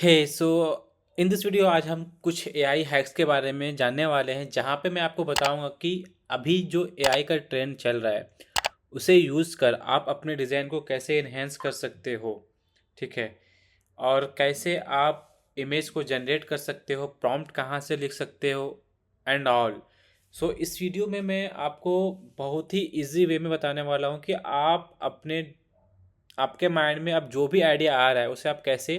Hey so in this video आज हम कुछ एआई हैक्स के बारे में जानने वाले हैं, जहाँ पे मैं आपको बताऊंगा कि अभी जो एआई का ट्रेंड चल रहा है उसे यूज़ कर आप अपने डिज़ाइन को कैसे इन्हेंस कर सकते हो। ठीक है। और कैसे आप इमेज को जनरेट कर सकते हो, प्रॉम्प्ट कहाँ से लिख सकते हो एंड ऑल। सो इस वीडियो में मैं आपको बहुत ही इजी वे में बताने वाला हूँ कि आप अपने आपके माइंड में अब जो भी आइडिया आ रहा है उसे आप कैसे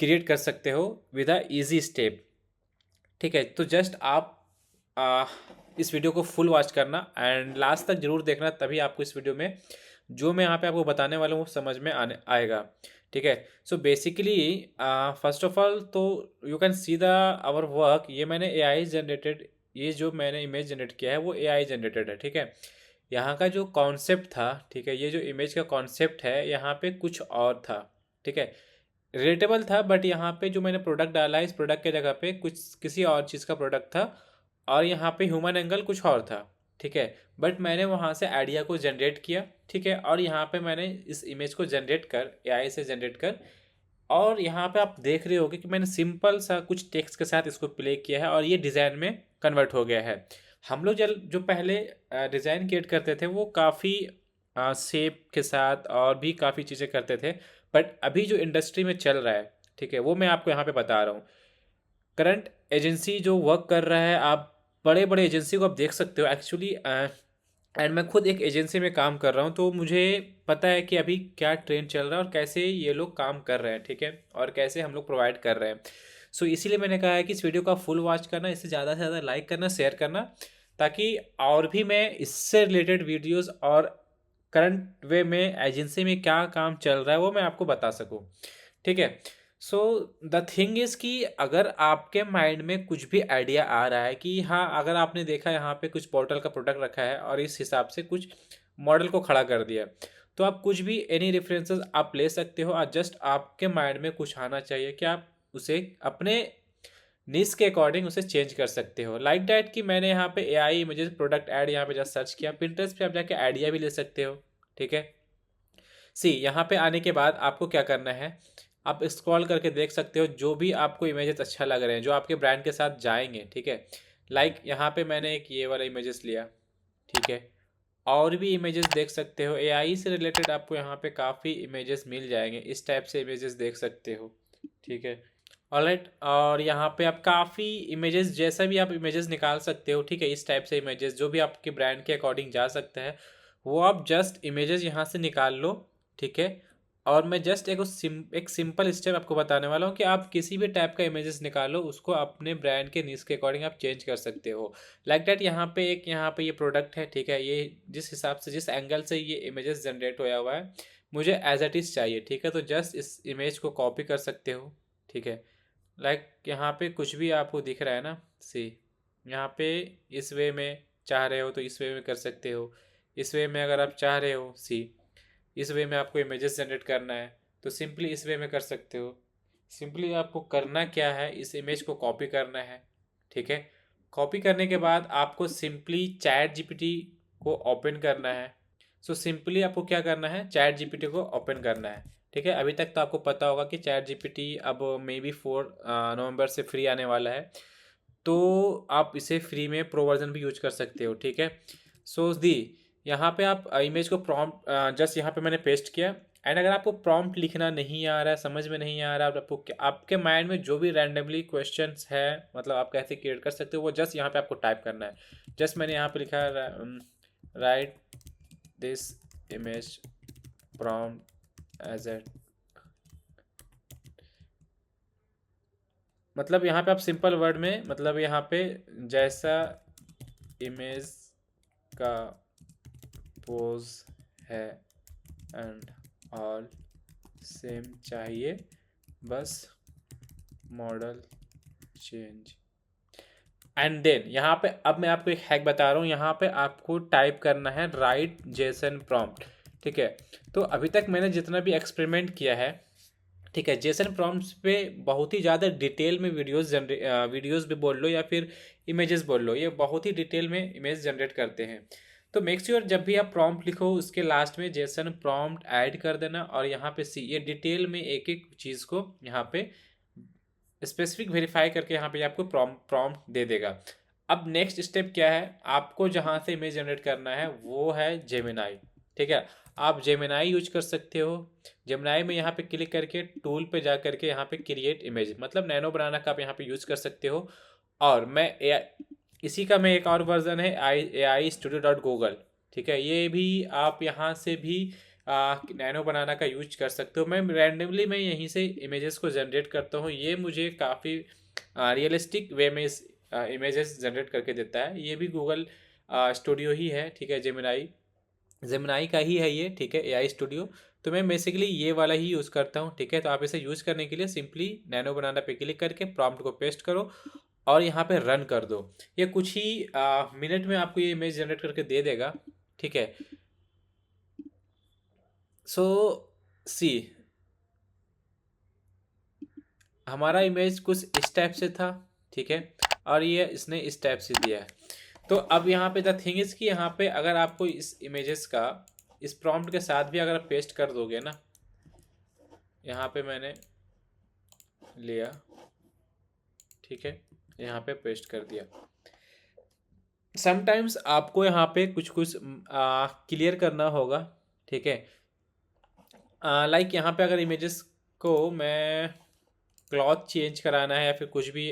क्रिएट कर सकते हो विद अ इजी स्टेप। ठीक है, तो जस्ट आप आ, इस वीडियो को फुल वॉच करना एंड लास्ट तक जरूर देखना, तभी आपको इस वीडियो में जो मैं यहाँ पे आपको बताने वाला हूँ वो समझ में आने आएगा। ठीक है। So basically first of all तो you can see the our work. ये मैंने एआई जनरेटेड, ये जो मैंने इमेज जनरेट किया है वो एआई जनरेटेड है। ठीक है। यहाँ का जो कॉन्सेप्ट था, ठीक है, ये जो इमेज का कॉन्सेप्ट है यहाँ पे कुछ और था। ठीक है। रिलेटेबल था, बट यहाँ पे जो मैंने प्रोडक्ट डाला है इस प्रोडक्ट के जगह पे कुछ किसी और चीज़ का प्रोडक्ट था, और यहाँ पे ह्यूमन एंगल कुछ और था। ठीक है। बट मैंने वहाँ से आइडिया को जनरेट किया। ठीक है। और यहाँ पे मैंने इस इमेज को जनरेट कर एआई से जनरेट कर, और यहाँ पे आप देख रहे होगे कि मैंने सिंपल सा कुछ टेक्स्ट के साथ इसको प्ले किया है और ये डिज़ाइन में कन्वर्ट हो गया है। हम लोग जल जो पहले डिज़ाइन क्रिएट करते थे वो काफ़ी शेप के साथ और भी काफ़ी चीज़ें करते थे, बट अभी जो इंडस्ट्री में चल रहा है, ठीक है, वो मैं आपको यहाँ पे बता रहा हूँ। करंट एजेंसी जो वर्क कर रहा है, आप बड़े बड़े एजेंसी को आप देख सकते हो एक्चुअली। एंड मैं खुद एक एजेंसी में काम कर रहा हूँ, तो मुझे पता है कि अभी क्या ट्रेंड चल रहा है और कैसे ये लोग काम कर रहे हैं। ठीक है। और कैसे हम लोग प्रोवाइड कर रहे हैं। सो इसीलिए मैंने कहा है कि इस वीडियो का फुल वॉच करना, इसे ज़्यादा से ज़्यादा लाइक करना, शेयर करना, ताकि और भी मैं इससे रिलेटेड वीडियोस और करंट वे में एजेंसी में क्या काम चल रहा है वो मैं आपको बता सकूँ। ठीक है। सो द थिंग इज़ कि अगर आपके माइंड में कुछ भी आइडिया आ रहा है कि हाँ, अगर आपने देखा यहाँ पे कुछ पोर्टल का प्रोडक्ट रखा है और इस हिसाब से कुछ मॉडल को खड़ा कर दिया, तो आप कुछ भी एनी रेफरेंसेस आप ले सकते हो। और जस्ट आपके माइंड में कुछ आना चाहिए कि आप उसे अपने निश के अकॉर्डिंग उसे चेंज कर सकते हो। लाइक डैट कि मैंने यहाँ पे एआई इमेजेस प्रोडक्ट ऐड यहाँ पे जस्ट सर्च किया, पिंटरेस्ट पे आप जाके आइडिया भी ले सकते हो। ठीक है। सी यहाँ पे आने के बाद आपको क्या करना है, आप स्क्रॉल करके देख सकते हो जो भी आपको इमेजेस अच्छा लग रहे हैं जो आपके ब्रांड के साथ जाएंगे। ठीक है। लाइक यहाँ पे मैंने एक ये वाला इमेजेस लिया। ठीक है। और भी इमेजेस देख सकते हो, एआई से रिलेटेड आपको यहाँ पे काफ़ी इमेजेस मिल जाएंगे, इस टाइप से इमेजेस देख सकते हो। ठीक है। ऑलराइट, और यहाँ पे आप काफ़ी इमेजेस, जैसा भी आप इमेजेस निकाल सकते हो। ठीक है। इस टाइप से इमेजेस जो भी आपके ब्रांड के अकॉर्डिंग जा सकता है वो आप जस्ट इमेजेस यहाँ से निकाल लो। ठीक है। और मैं जस्ट एक सिंपल स्टेप आपको बताने वाला हूँ कि आप किसी भी टाइप का इमेजेस निकालो, उसको अपने ब्रांड के नीड्स के अकॉर्डिंग आप चेंज कर सकते हो। लाइक डैट यहाँ पे ये प्रोडक्ट है। ठीक है। ये जिस हिसाब से जिस एंगल से ये इमेजेस जनरेट होया हुआ है मुझे एज इट इज़ चाहिए। ठीक है। तो जस्ट इस इमेज को कॉपी कर सकते हो। ठीक है। लाइक यहाँ पे कुछ भी आपको दिख रहा है ना, सी यहाँ पे इस वे में चाह रहे हो तो इस वे में कर सकते हो। इस वे में अगर आप चाह रहे हो, सी इस वे में आपको इमेजेस जनरेट करना है तो सिंपली इस वे में कर सकते हो। सिंपली आपको करना क्या है, इस इमेज को कॉपी करना है। ठीक है। कॉपी करने के बाद आपको सिंपली चैट जीपीटी को ओपन करना है। सो सिंपली आपको क्या करना है, चैट जीपीटी को ओपन करना है। ठीक है। अभी तक तो आपको पता होगा कि चैट जीपीटी अब मे बी 4 नवंबर से फ्री आने वाला है, तो आप इसे फ्री में प्रो वर्जन भी यूज कर सकते हो। ठीक है। सो दी यहाँ पे आप इमेज को प्रॉम्प्ट जस्ट यहाँ पे मैंने पेस्ट किया। एंड अगर आपको प्रॉम्प्ट लिखना नहीं आ रहा है, समझ में नहीं आ रहा है, आपको आपके माइंड में जो भी रैंडमली क्वेश्चंस है, मतलब आप कैसे क्रिएट कर सकते हो, वो जस्ट यहाँ पे आपको टाइप करना है। जस्ट मैंने यहाँ पे लिखा है write this image prompt as a, मतलब यहाँ पे आप सिंपल वर्ड में, मतलब यहाँ पे जैसा इमेज का पोज है एंड ऑल सेम चाहिए, बस मॉडल चेंज। एंड देन यहाँ पे अब मैं आपको एक हैक बता रहा हूँ, यहाँ पे आपको टाइप करना है राइट जेसन प्रॉम्प्ट। ठीक है। तो अभी तक मैंने जितना भी एक्सपेरिमेंट किया है, ठीक है, जेसन प्रॉम्प्ट्स पे बहुत ही ज़्यादा डिटेल में वीडियोस भी बोल लो या फिर इमेजेस बोल लो, ये बहुत ही डिटेल में इमेज जनरेट करते हैं। तो मेक श्योर जब भी आप प्रॉम्प्ट लिखो उसके लास्ट में जेसन प्रॉम्प्ट ऐड कर देना, और यहाँ पे सी ये डिटेल में एक एक चीज़ को यहाँ पे स्पेसिफिक वेरीफाई करके यहाँ पे आपको प्रॉम्प्ट दे देगा। अब नेक्स्ट स्टेप क्या है, आपको जहाँ से इमेज जनरेट करना है वो है जेमिनाई। ठीक है, आप जेमिनाई यूज कर सकते हो। जेमिनाई में यहाँ पे क्लिक करके टूल पे जा करके यहाँ पे क्रिएट इमेज मतलब नैनो बनाना का आप यहाँ पे यूज कर सकते हो। और मैं इसी का मैं एक और वर्जन है AI स्टूडियो डॉट गूगल। ठीक है, ये भी आप यहाँ से भी नैनो बनाना का यूज कर सकते हो। मैं रैंडमली मैं यहीं से इमेजेस को जनरेट करता हूँ, ये मुझे काफ़ी रियलिस्टिक वे में इमेजेस जनरेट करके देता है। ये भी गूगल स्टूडियो ही है। ठीक है, जेमिनाई जेमिनाई का ही है ये। ठीक है, AI स्टूडियो। तो मैं बेसिकली ये वाला ही यूज़ करता हूँ। ठीक है, तो आप इसे यूज़ करने के लिए सिंपली नैनो बनाना पे क्लिक करके प्रॉम्प्ट को पेस्ट करो और यहाँ पे रन कर दो। ये कुछ ही मिनट में आपको ये इमेज जनरेट करके दे देगा। ठीक है, सो सी हमारा इमेज कुछ इस टाइप से था। ठीक है, और ये इसने इस टाइप से दिया है। तो अब यहाँ पे द थिंग इज कि यहाँ पे अगर आपको इस इमेजेस का इस प्रॉम्प्ट के साथ भी अगर आप पेस्ट कर दोगे ना, यहाँ पे मैंने लिया, ठीक है, यहाँ पे पेस्ट कर दिया। समटाइम्स आपको यहाँ पे कुछ कुछ क्लियर करना होगा। ठीक है, लाइक यहाँ पे अगर इमेजेस को मैं क्लॉथ चेंज कराना है या फिर कुछ भी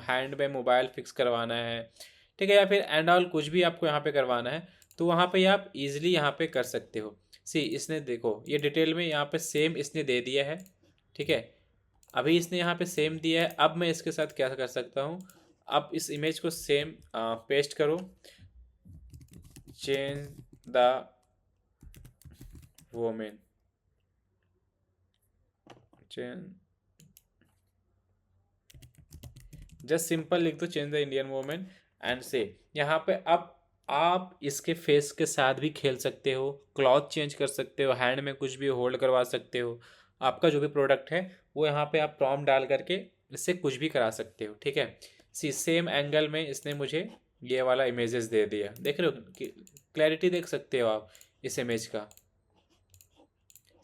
हैंड में मोबाइल फिक्स करवाना है, ठीक है, या फिर एंड ऑल कुछ भी आपको यहाँ पे करवाना है, तो वहाँ पे आप इजीली यहाँ पे कर सकते हो। सी इसने देखो ये डिटेल में यहाँ पे सेम इसने दे दिया है। ठीक है, अभी इसने यहाँ पे सेम दिया है। अब मैं इसके साथ क्या कर सकता हूँ, अब इस इमेज को सेम पेस्ट करो, change the women, change, just simple लिख दो change the Indian women and से। यहाँ पे अब आप इसके फेस के साथ भी खेल सकते हो, क्लॉथ चेंज कर सकते हो, हैंड में कुछ भी होल्ड करवा सकते हो। आपका जो भी प्रोडक्ट है वो यहाँ पे आप प्रॉम्प्ट डाल करके इससे कुछ भी करा सकते हो। ठीक है, सी सेम एंगल में इसने मुझे ये वाला इमेजेस दे दिया। देख रहे हो, क्लैरिटी देख सकते हो आप इस इमेज का।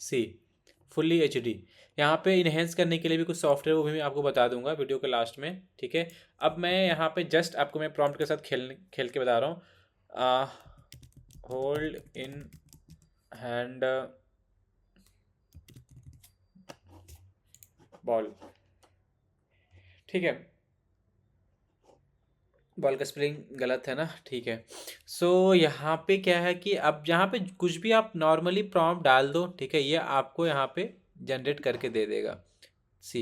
सी फुल्ली HD। यहाँ पे इन्हेंस करने के लिए भी कुछ सॉफ्टवेयर वो भी मैं आपको बता दूंगा वीडियो के लास्ट में। ठीक है, अब मैं यहाँ पे जस्ट आपको मैं प्रॉम्प्ट के साथ खेल के बता रहा हूँ। Hold in hand ball. ठीक है, बॉल का स्पेलिंग गलत है ना। ठीक है, सो यहाँ पे क्या है कि अब यहाँ पे कुछ भी आप नॉर्मली प्रॉम्प्ट डाल दो। ठीक है, ये आपको यहाँ पे जनरेट करके दे देगा। सी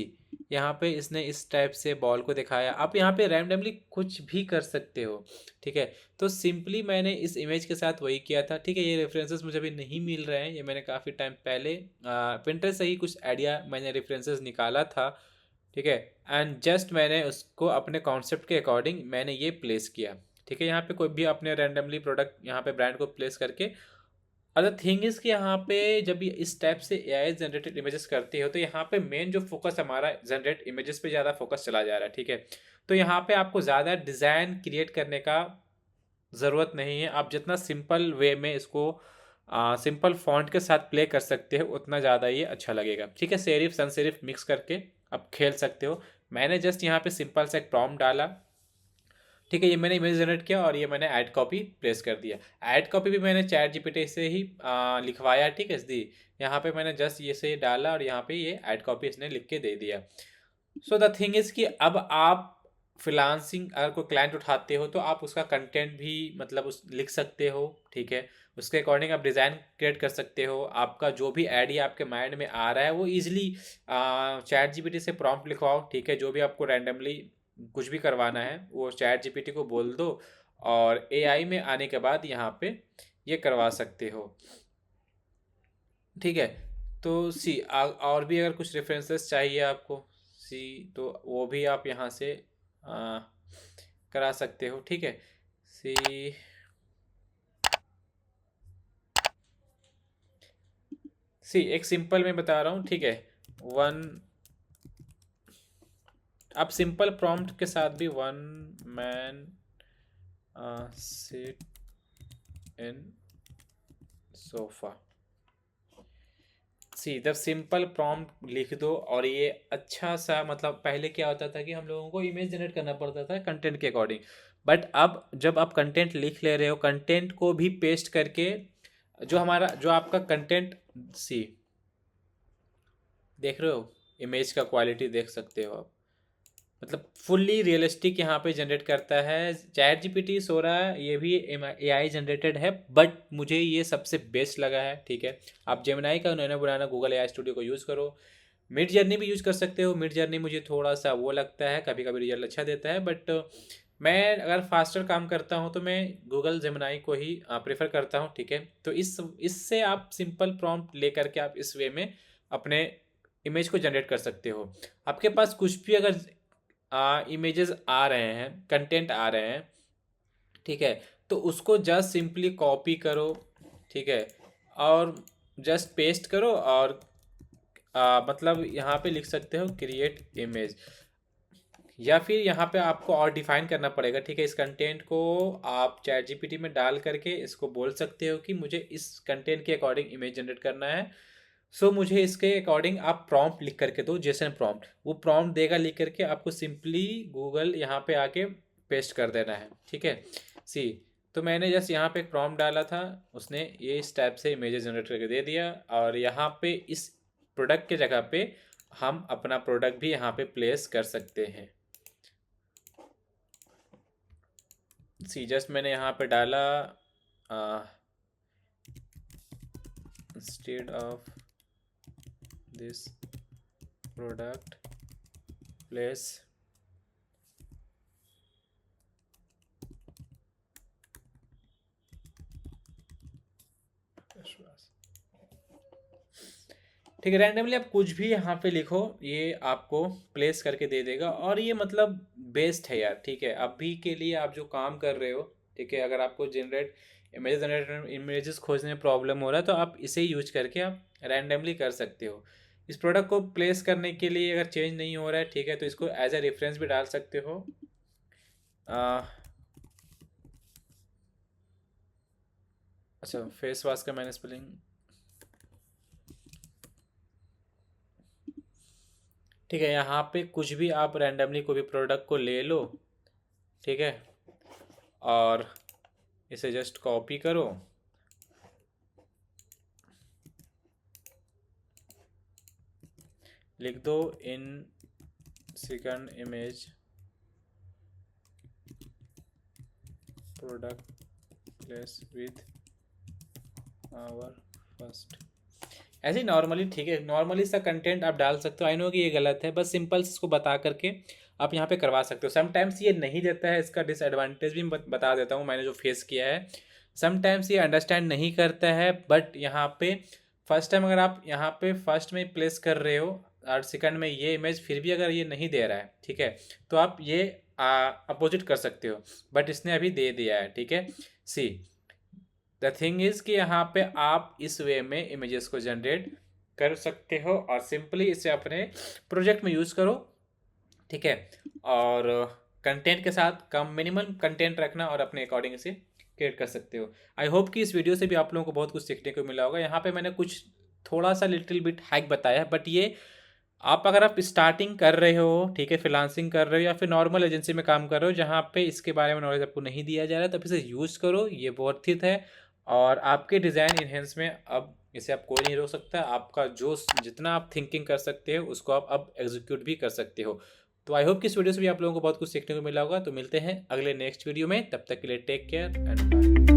यहाँ पे इसने इस टाइप से बॉल को दिखाया। आप यहाँ पे रैंडमली कुछ भी कर सकते हो। ठीक है, तो सिंपली मैंने इस इमेज के साथ वही किया था। ठीक है, ये रेफरेंसेस मुझे अभी नहीं मिल रहे हैं, ये मैंने काफ़ी टाइम पहले पिंटरेस्ट से ही कुछ आइडिया मैंने रेफरेंसेस निकाला था। ठीक है, एंड जस्ट मैंने उसको अपने कॉन्सेप्ट के अकॉर्डिंग मैंने ये प्लेस किया। ठीक है, यहाँ पे कोई भी अपने रैंडमली प्रोडक्ट यहाँ पे ब्रांड को प्लेस करके। अदर थिंग इज़ कि यहाँ पे जब ये इस टाइप से AI जनरेटेड इमेजेस करते हो तो यहाँ पे मेन जो फोकस हमारा जनरेट इमेजेस पे ज़्यादा फोकस चला जा रहा है। ठीक है, तो यहाँ पे आपको ज़्यादा डिज़ाइन क्रिएट करने का ज़रूरत नहीं है। आप जितना सिंपल वे में इसको सिंपल फॉन्ट के साथ प्ले कर सकते हो उतना ज़्यादा ये अच्छा लगेगा। ठीक है, सेरिफ सन सेरिफ मिक्स करके आप खेल सकते हो। मैंने जस्ट यहाँ पे सिंपल सा एक प्रॉम्प्ट डाला। ठीक है, ये मैंने इमेज जनरेट किया और ये मैंने ऐड कॉपी प्लेस कर दिया। ऐड कॉपी भी मैंने चैट GPT से ही लिखवाया। ठीक है, दी यहाँ पे मैंने जस्ट ये से डाला और यहाँ पे ये ऐड कॉपी इसने लिख के दे दिया। सो द थिंग इज़ कि अब आप फ्रीलांसिंग अगर कोई क्लाइंट उठाते हो तो आप उसका कंटेंट भी मतलब उस लिख सकते हो। ठीक है, उसके अकॉर्डिंग आप डिज़ाइन क्रिएट कर सकते हो। आपका जो भी आइडिया आपके माइंड में आ रहा है वो ईजिली चैट GPT से प्रॉम्प्ट लिखवाओ। ठीक है, जो भी आपको रैंडमली कुछ भी करवाना है वो चैट GPT को बोल दो और AI में आने के बाद यहाँ पे ये करवा सकते हो। ठीक है, तो सी और भी अगर कुछ रेफरेंसेस चाहिए आपको सी तो वो भी आप यहाँ से आ, करा सकते हो। ठीक है, सी सी एक सिंपल मैं बता रहा हूँ। ठीक है, वन, आप सिंपल प्रॉम्प्ट के साथ भी one man sit in sofa, see जब सिंपल प्रॉम्प्ट लिख दो और ये अच्छा सा, मतलब पहले क्या होता था कि हम लोगों को इमेज जनरेट करना पड़ता था कंटेंट के अकॉर्डिंग, बट अब जब आप कंटेंट लिख ले रहे हो, कंटेंट को भी पेस्ट करके जो आपका कंटेंट, सी देख रहे हो, इमेज का क्वालिटी देख सकते हो आप, मतलब फुल्ली रियलिस्टिक यहाँ पे जनरेट करता है। चैट जीपीटी सो रहा है, ये भी एआई जनरेटेड है, बट मुझे ये सबसे बेस्ट लगा है। ठीक है, आप जेमिनाई का नैनो बनाना गूगल एआई स्टूडियो को यूज़ करो, मिड जर्नी भी यूज़ कर सकते हो। मिड जर्नी मुझे थोड़ा सा वो लगता है, कभी कभी रिजल्ट अच्छा देता है, बट मैं अगर फास्टर काम करता हूँ तो मैं गूगल जेमिनाई को ही प्रेफर करता हूँ। ठीक है, तो इससे आप सिंपल प्रॉम्प्ट लेकर के आप इस वे में अपने इमेज को जनरेट कर सकते हो। आपके पास कुछ भी अगर इमेजेस आ रहे हैं, कंटेंट आ रहे हैं, ठीक है, तो उसको जस्ट सिंपली कॉपी करो, ठीक है, और जस्ट पेस्ट करो, और मतलब यहाँ पे लिख सकते हो क्रिएट इमेज, या फिर यहाँ पे आपको और डिफाइन करना पड़ेगा। ठीक है, इस कंटेंट को आप चैट जीपीटी में डाल करके इसको बोल सकते हो कि मुझे इस कंटेंट के अकॉर्डिंग इमेज जनरेट करना है। सो मुझे इसके अकॉर्डिंग आप प्रॉम्प्ट लिख करके दो, जेसन प्रॉम्प्ट, वो प्रॉम्प्ट देगा, लिख करके आपको सिंपली गूगल यहाँ पे आके पेस्ट कर देना है। ठीक है, सी तो मैंने जस्ट यहाँ पे एक प्रॉम्प्ट डाला था, उसने ये इस टाइप से इमेजेस जनरेट करके दे दिया, और यहाँ पे इस प्रोडक्ट के जगह पे हम अपना प्रोडक्ट भी यहाँ पे प्लेस कर सकते हैं। सी जस्ट मैंने यहाँ पे डाला instead of this product place ठीक है, रैंडमली आप कुछ भी यहाँ पे लिखो, ये आपको प्लेस करके दे देगा, और ये मतलब बेस्ट है यार। ठीक है, अभी के लिए आप जो काम कर रहे हो, ठीक है, अगर आपको इमेजेस खोजने में प्रॉब्लम हो रहा है तो आप इसे यूज करके आप रैंडमली कर सकते हो। इस प्रोडक्ट को प्लेस करने के लिए अगर चेंज नहीं हो रहा है, ठीक है, तो इसको एज ए रेफरेंस भी डाल सकते हो। अच्छा, फेस वॉश का मैंने स्पेलिंग, ठीक है, यहाँ पे कुछ भी आप रैंडमली कोई भी प्रोडक्ट को ले लो, ठीक है, और इसे जस्ट कॉपी करो, लिख दो in second image product place with our first, ऐसे ही नॉर्मली। ठीक है, नॉर्मली सा कंटेंट आप डाल सकते हो। आई नो कि ये गलत है, बस सिंपल इसको बता करके आप यहाँ पे करवा सकते हो। समटाइम्स ये नहीं देता है, इसका डिसएडवांटेज भी बता देता हूँ मैंने जो फेस किया है। समटाइम्स ये अंडरस्टैंड नहीं करता है, बट यहाँ पे फर्स्ट टाइम अगर आप यहाँ पे फर्स्ट में प्लेस कर रहे हो और सेकंड में ये इमेज फिर भी अगर ये नहीं दे रहा है, ठीक है, तो आप ये अपोजिट कर सकते हो, बट इसने अभी दे दिया है। ठीक है, सी द थिंग इज़ कि यहाँ पे आप इस वे में इमेजेस को जनरेट कर सकते हो, और सिंपली इसे अपने प्रोजेक्ट में यूज़ करो। ठीक है, और कंटेंट के साथ कम मिनिमम कंटेंट रखना और अपने अकॉर्डिंग इसे क्रिएट कर सकते हो। आई होप कि इस वीडियो से भी आप लोगों को बहुत कुछ सीखने को मिला होगा। यहाँ पे मैंने कुछ थोड़ा सा लिटिल बिट हैक बताया है, बट ये आप अगर आप स्टार्टिंग कर रहे हो, ठीक है, फ्रीलांसिंग कर रहे हो या फिर नॉर्मल एजेंसी में काम कर रहे हो जहाँ पे इसके बारे में नॉलेज आपको नहीं दिया जा रहा है, तब इसे यूज़ करो, ये बहुत हित है। और आपके डिज़ाइन इन्हेंस में अब इसे आप कोई नहीं रोक सकता। आपका जो जितना आप थिंकिंग कर सकते हो उसको आप अब एग्जीक्यूट भी कर सकते हो। तो आई होप कि इस वीडियो से भी आप लोगों को बहुत कुछ सीखने को मिला होगा। तो मिलते हैं अगले नेक्स्ट वीडियो में, तब तक के लिए टेक केयर एंड बाय।